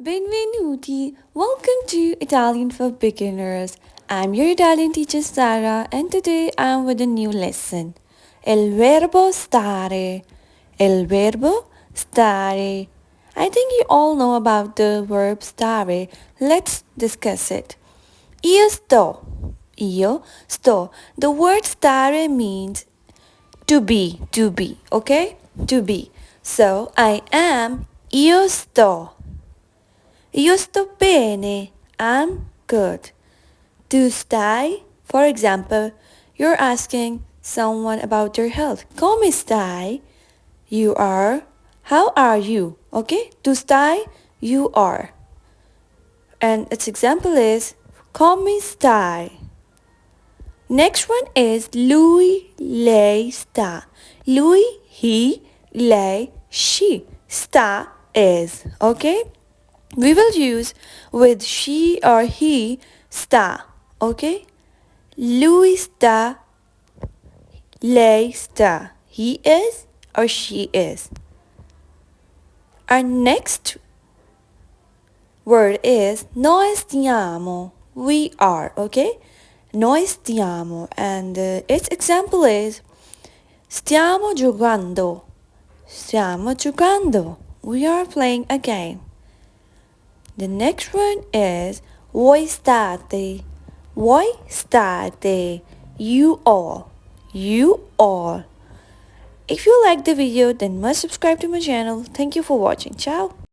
Benvenuti! Welcome to Italian for Beginners. I'm your Italian teacher Sarah, and today I'm with a new lesson. Il verbo stare. Il verbo stare. I think you all know about the verb stare. Let's discuss it. Io sto. Io sto. The word stare means to be, okay? To be. So I am. Io sto. Io sto bene. I'm good. Tu stai? For example, you're asking someone about their health. Come stai? You are. How are you? Okay? Tu stai? You are. And its example is come stai? Next one is lui, lei, sta. Lui, he, lei, she. Sta is. Okay? We will use with she or he sta, okay? Lui sta, lei sta. He is or she is. Our next word is noi stiamo. We are, okay? Noi stiamo. And its example is stiamo giocando. Stiamo giocando. We are playing a game. The next one is voi state. Voi state. You all. You all. If you like the video, then must subscribe to my channel. Thank you for watching. Ciao.